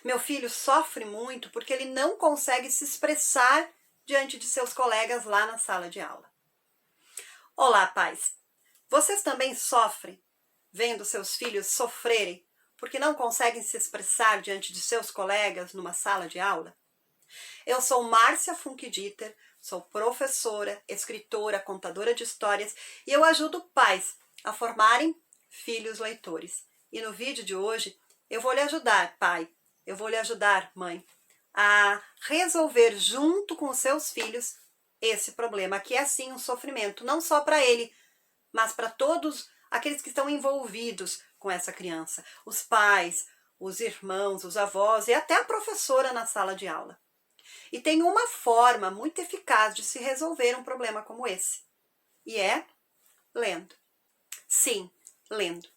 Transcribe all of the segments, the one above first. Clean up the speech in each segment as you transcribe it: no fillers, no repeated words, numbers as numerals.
Meu filho sofre muito porque ele não consegue se expressar diante de seus colegas lá na sala de aula. Olá, pais! Vocês também sofrem vendo seus filhos sofrerem porque não conseguem se expressar diante de seus colegas numa sala de aula? Eu sou Márcia Funkdieter, sou professora, escritora, contadora de histórias e eu ajudo pais a formarem filhos leitores. E no vídeo de hoje eu vou lhe ajudar, pai, eu vou lhe ajudar, mãe, a resolver junto com os seus filhos esse problema, que é sim um sofrimento, não só para ele, mas para todos aqueles que estão envolvidos com essa criança, os pais, os irmãos, os avós e até a professora na sala de aula. E tem uma forma muito eficaz de se resolver um problema como esse, e é lendo. Sim, lendo.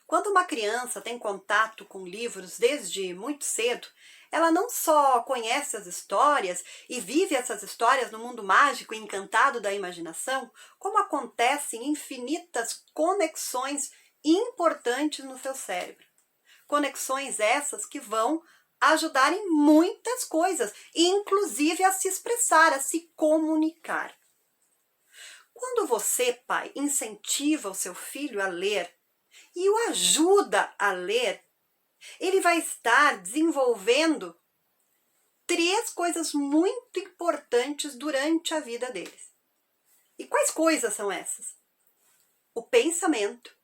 Quando uma criança tem contato com livros desde muito cedo, ela não só conhece as histórias e vive essas histórias no mundo mágico e encantado da imaginação, como acontecem infinitas conexões importantes no seu cérebro. Conexões essas que vão ajudar em muitas coisas, inclusive a se expressar, a se comunicar. Quando você, pai, incentiva o seu filho a ler e o ajuda a ler, ele vai estar desenvolvendo 3 coisas muito importantes durante a vida deles. E quais coisas são essas? O pensamento,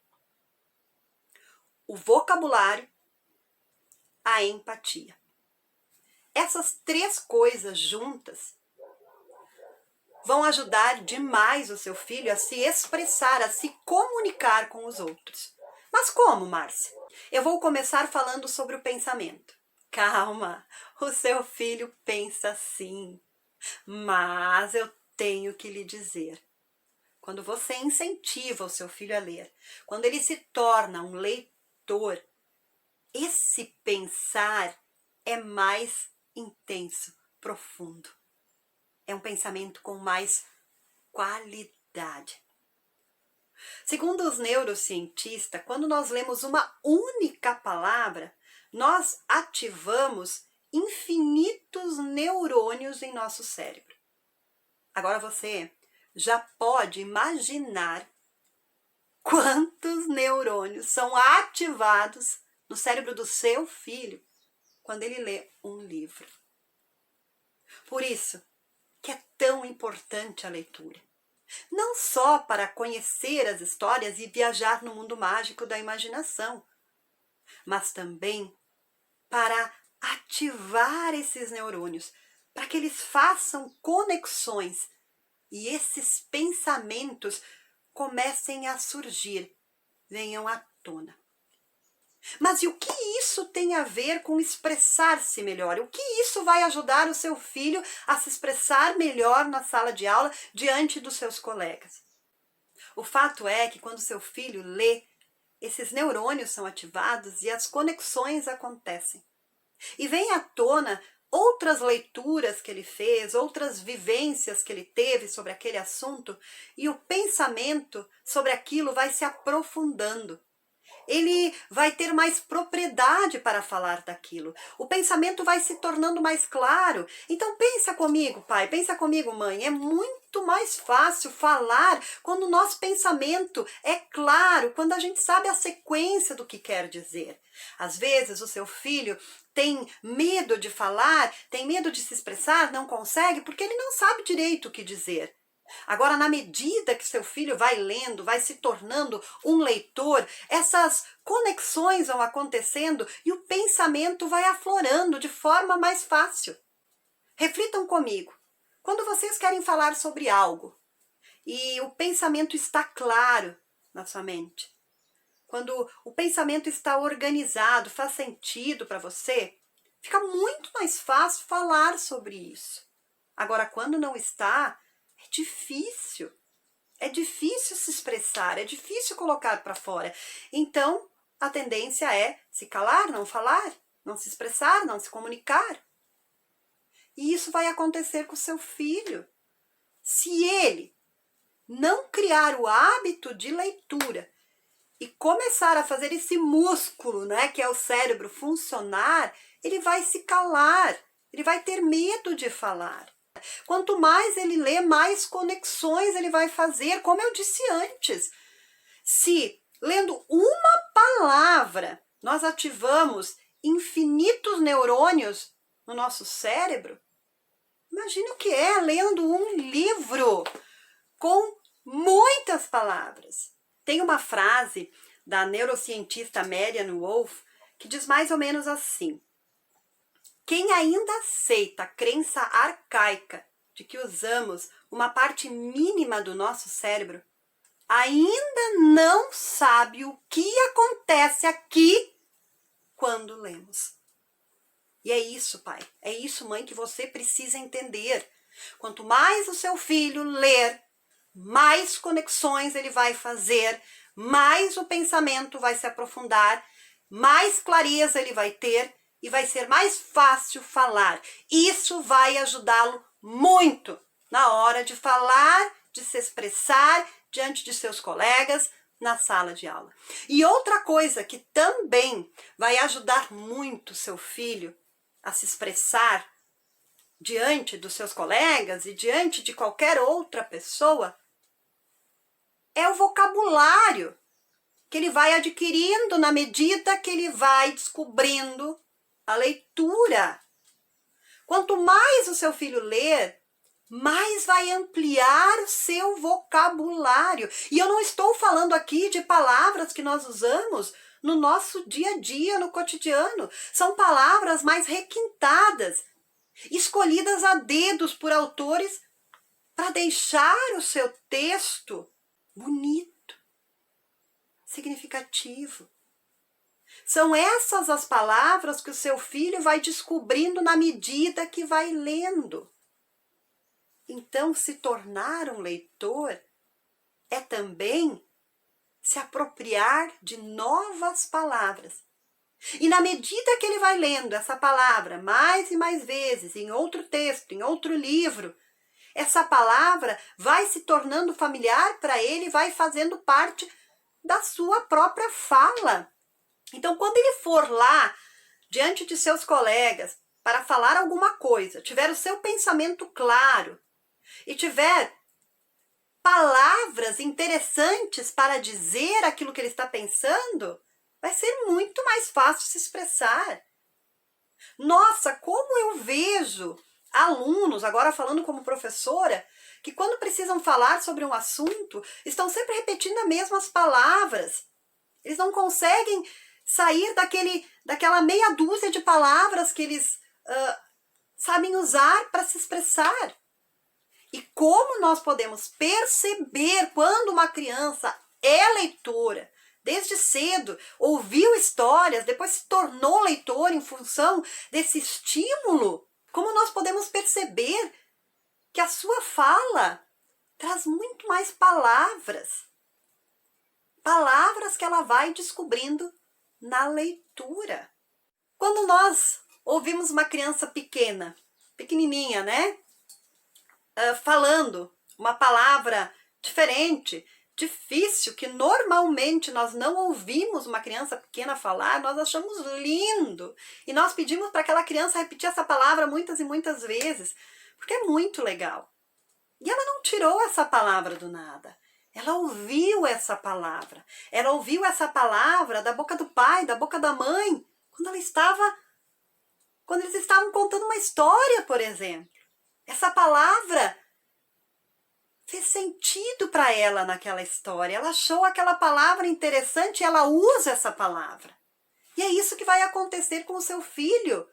o vocabulário, a empatia. Essas 3 coisas juntas vão ajudar demais o seu filho a se expressar, a se comunicar com os outros. Mas como, Márcia? Eu vou começar falando sobre o pensamento. Calma, o seu filho pensa sim, mas eu tenho que lhe dizer. Quando você incentiva o seu filho a ler, quando ele se torna um leitor, esse pensar é mais intenso, profundo. É um pensamento com mais qualidade. Segundo os neurocientistas, quando nós lemos uma única palavra, nós ativamos infinitos neurônios em nosso cérebro. Agora você já pode imaginar quantos neurônios são ativados no cérebro do seu filho quando ele lê um livro. Por isso que é tão importante a leitura. Não só para conhecer as histórias e viajar no mundo mágico da imaginação, mas também para ativar esses neurônios, para que eles façam conexões e esses pensamentos comecem a surgir, venham à tona. Mas e o que isso tem a ver com expressar-se melhor? O que isso vai ajudar o seu filho a se expressar melhor na sala de aula diante dos seus colegas? O fato é que quando seu filho lê, esses neurônios são ativados e as conexões acontecem. E vem à tona outras leituras que ele fez, outras vivências que ele teve sobre aquele assunto, e o pensamento sobre aquilo vai se aprofundando. Ele vai ter mais propriedade para falar daquilo. O pensamento vai se tornando mais claro. Então pensa comigo, pai, pensa comigo, mãe. É muito mais fácil falar quando o nosso pensamento é claro, quando a gente sabe a sequência do que quer dizer. Às vezes o seu filho tem medo de falar, tem medo de se expressar, não consegue, porque ele não sabe direito o que dizer. Agora, na medida que seu filho vai lendo, vai se tornando um leitor, essas conexões vão acontecendo e o pensamento vai aflorando de forma mais fácil. Reflitam comigo. Quando vocês querem falar sobre algo e o pensamento está claro na sua mente, quando o pensamento está organizado, faz sentido para você, fica muito mais fácil falar sobre isso. Agora, quando não está, é difícil se expressar, é difícil colocar para fora. Então, a tendência é se calar, não falar, não se expressar, não se comunicar. E isso vai acontecer com o seu filho. Se ele não criar o hábito de leitura e começar a fazer esse músculo, né, que é o cérebro, funcionar, ele vai se calar, ele vai ter medo de falar. Quanto mais ele lê, mais conexões ele vai fazer, como eu disse antes. Se lendo uma palavra nós ativamos infinitos neurônios no nosso cérebro, imagina o que é lendo um livro com muitas palavras. Tem uma frase da neurocientista Marianne Wolf que diz mais ou menos assim: quem ainda aceita a crença arcaica de que usamos uma parte mínima do nosso cérebro, ainda não sabe o que acontece aqui quando lemos. E é isso, pai, é isso, mãe, que você precisa entender. Quanto mais o seu filho ler, mais conexões ele vai fazer, mais o pensamento vai se aprofundar, mais clareza ele vai ter e vai ser mais fácil falar. Isso vai ajudá-lo muito na hora de falar, de se expressar diante de seus colegas na sala de aula. E outra coisa que também vai ajudar muito seu filho a se expressar diante dos seus colegas e diante de qualquer outra pessoa é o vocabulário que ele vai adquirindo na medida que ele vai descobrindo a leitura. Quanto mais o seu filho ler, mais vai ampliar o seu vocabulário. E eu não estou falando aqui de palavras que nós usamos no nosso dia a dia, no cotidiano. São palavras mais requintadas, escolhidas a dedos por autores para deixar o seu texto bonito, significativo. São essas as palavras que o seu filho vai descobrindo na medida que vai lendo. Então, se tornar um leitor é também se apropriar de novas palavras. E na medida que ele vai lendo essa palavra mais e mais vezes, em outro texto, em outro livro, essa palavra vai se tornando familiar para ele, vai fazendo parte da sua própria fala. Então, quando ele for lá, diante de seus colegas, para falar alguma coisa, tiver o seu pensamento claro e tiver palavras interessantes para dizer aquilo que ele está pensando, vai ser muito mais fácil se expressar. Nossa, como eu vejo alunos, agora falando como professora, que quando precisam falar sobre um assunto, estão sempre repetindo as mesmas palavras. Eles não conseguem sair daquela meia dúzia de palavras que eles sabem usar para se expressar. E como nós podemos perceber quando uma criança é leitora, desde cedo, ouviu histórias, depois se tornou leitor em função desse estímulo, como nós podemos perceber que a sua fala traz muito mais palavras. Palavras que ela vai descobrindo na leitura. Quando nós ouvimos uma criança pequena, pequenininha, né? Falando uma palavra diferente, difícil, que normalmente nós não ouvimos uma criança pequena falar, nós achamos lindo. E nós pedimos para aquela criança repetir essa palavra muitas e muitas vezes, porque é muito legal. E ela não tirou essa palavra do nada. Ela ouviu essa palavra. Ela ouviu essa palavra da boca do pai, da boca da mãe, quando eles estavam contando uma história, por exemplo. Essa palavra fez sentido para ela naquela história. Ela achou aquela palavra interessante e ela usa essa palavra. E é isso que vai acontecer com o seu filho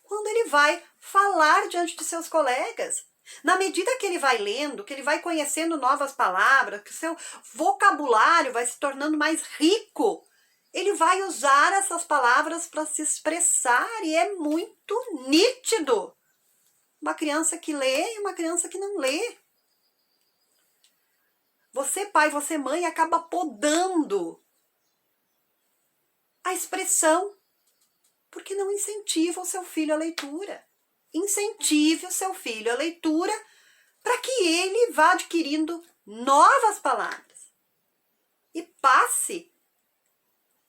quando ele vai falar diante de seus colegas. Na medida que ele vai lendo, que ele vai conhecendo novas palavras, que o seu vocabulário vai se tornando mais rico, ele vai usar essas palavras para se expressar e é muito nítido. Uma criança que lê e uma criança que não lê. Você, pai, você, mãe, acaba podando a expressão, porque não incentiva o seu filho à leitura. Incentive o seu filho à leitura para que ele vá adquirindo novas palavras e passe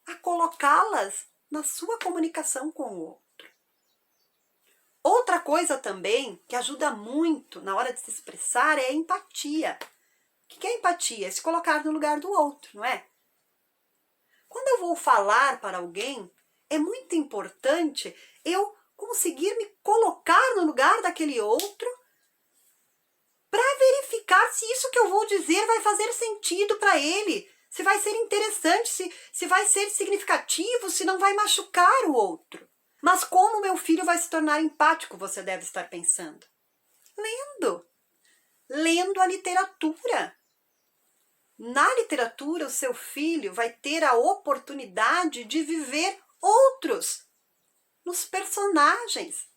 a colocá-las na sua comunicação com o outro. outra coisa também que ajuda muito na hora de se expressar é a empatia. O que é empatia? É se colocar no lugar do outro, não é? Quando eu vou falar para alguém, é muito importante eu conseguir me colocar no lugar daquele outro para verificar se isso que eu vou dizer vai fazer sentido para ele, se vai ser interessante, se vai ser significativo, se não vai machucar o outro. Mas como meu filho vai se tornar empático, você deve estar pensando? Lendo. Lendo a literatura. Na literatura, o seu filho vai ter a oportunidade de viver outros nos personagens,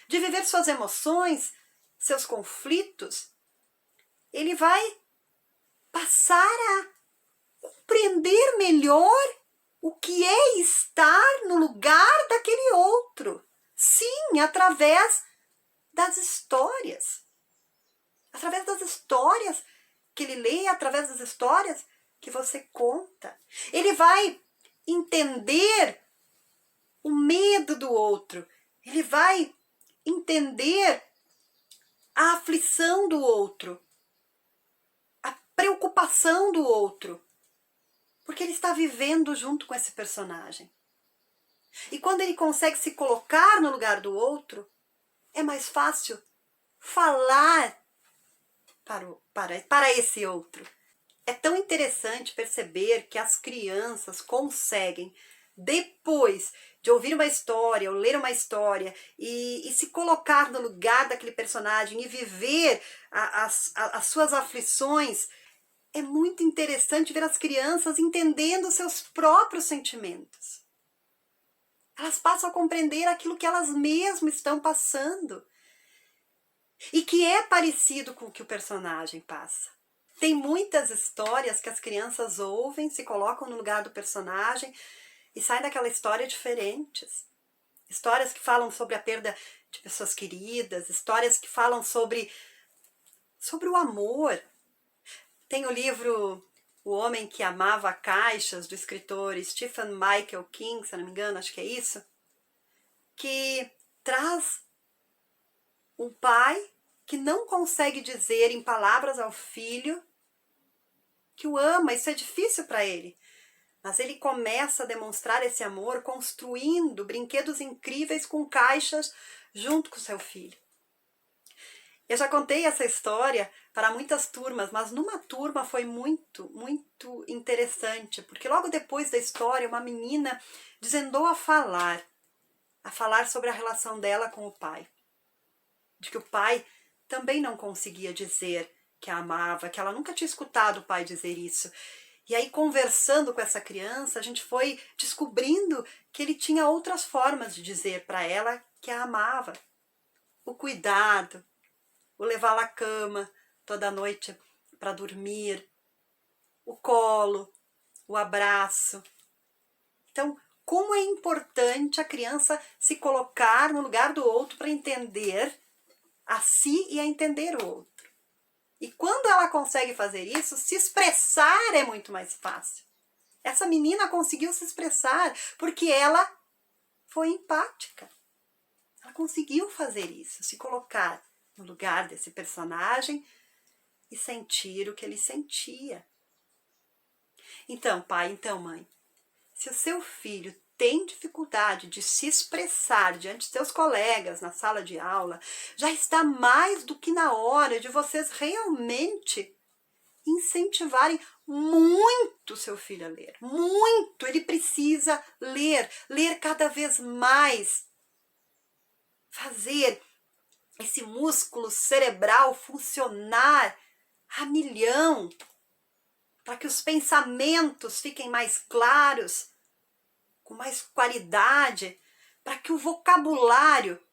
de viver suas emoções, seus conflitos. Ele vai passar a compreender melhor o que é estar no lugar daquele outro. Sim, através das histórias. Através das histórias que ele lê, através das histórias que você conta. Ele vai entender o medo do outro. Ele vai entender a aflição do outro, a preocupação do outro. Porque ele está vivendo junto com esse personagem. E quando ele consegue se colocar no lugar do outro, é mais fácil falar para esse outro. É tão interessante perceber que as crianças conseguem, depois de ouvir uma história ou ler uma história e se colocar no lugar daquele personagem e viver as suas aflições, é muito interessante ver as crianças entendendo seus próprios sentimentos. Elas passam a compreender aquilo que elas mesmas estão passando e que é parecido com o que o personagem passa. Tem muitas histórias que as crianças ouvem, se colocam no lugar do personagem e saem daquela história diferentes. Histórias que falam sobre a perda de pessoas queridas, histórias que falam sobre o amor. Tem o livro O Homem que Amava Caixas, do escritor Stephen Michael King, se não me engano, acho que é isso, que traz um pai que não consegue dizer em palavras ao filho que o ama. Isso é difícil para ele. Mas ele começa a demonstrar esse amor construindo brinquedos incríveis com caixas junto com seu filho. Eu já contei essa história para muitas turmas, mas numa turma foi muito, muito interessante, porque logo depois da história, uma menina desandou a falar sobre a relação dela com o pai. De que o pai também não conseguia dizer que a amava, que ela nunca tinha escutado o pai dizer isso. E aí, conversando com essa criança, a gente foi descobrindo que ele tinha outras formas de dizer para ela que a amava. O cuidado, o levá-la à cama toda noite para dormir, o colo, o abraço. Então, como é importante a criança se colocar no lugar do outro para entender a si e a entender o outro. E quando ela consegue fazer isso, se expressar é muito mais fácil. Essa menina conseguiu se expressar porque ela foi empática. Ela conseguiu fazer isso, se colocar no lugar desse personagem e sentir o que ele sentia. Então, pai, então, mãe, se o seu filho tem dificuldade de se expressar diante de seus colegas na sala de aula, já está mais do que na hora de vocês realmente incentivarem muito seu filho a ler. Muito! Ele precisa ler cada vez mais. Fazer esse músculo cerebral funcionar a milhão, para que os pensamentos fiquem mais claros, com mais qualidade, para que o vocabulário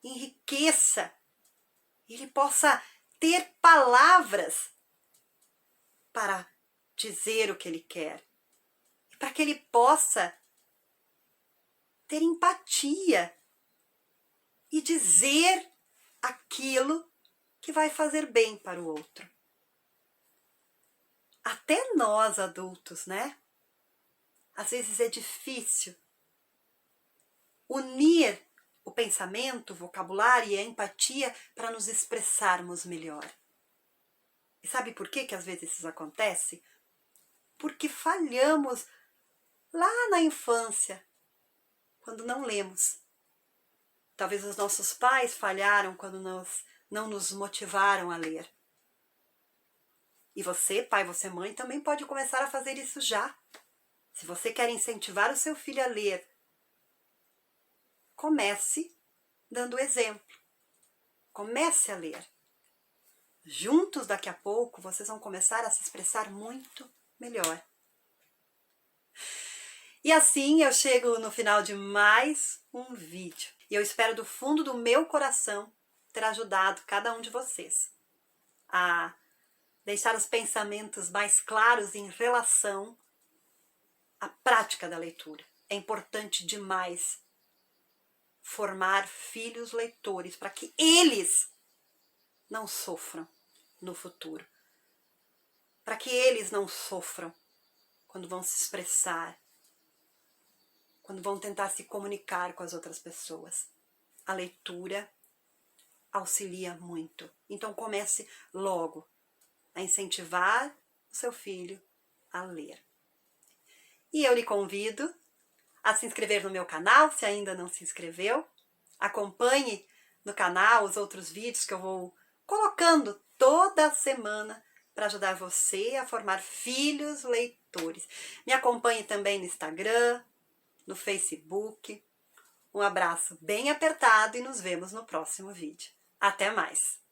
enriqueça, ele possa ter palavras para dizer o que ele quer, e para que ele possa ter empatia e dizer aquilo que vai fazer bem para o outro. Até nós adultos, né? Às vezes é difícil unir o pensamento, o vocabulário e a empatia para nos expressarmos melhor. E sabe por que às vezes isso acontece? Porque falhamos lá na infância, quando não lemos. Talvez os nossos pais falharam quando não nos motivaram a ler. E você, pai, você, mãe, também pode começar a fazer isso já. Se você quer incentivar o seu filho a ler, comece dando exemplo. Comece a ler. Juntos, daqui a pouco, vocês vão começar a se expressar muito melhor. E assim eu chego no final de mais um vídeo. E eu espero do fundo do meu coração ter ajudado cada um de vocês a deixar os pensamentos mais claros em relação à prática da leitura. É importante demais formar filhos leitores para que eles não sofram no futuro. Para que eles não sofram quando vão se expressar, quando vão tentar se comunicar com as outras pessoas. A leitura auxilia muito. Então comece logo a incentivar o seu filho a ler. E eu lhe convido a se inscrever no meu canal, se ainda não se inscreveu. Acompanhe no canal os outros vídeos que eu vou colocando toda semana para ajudar você a formar filhos leitores. Me acompanhe também no Instagram, no Facebook. Um abraço bem apertado e nos vemos no próximo vídeo. Até mais!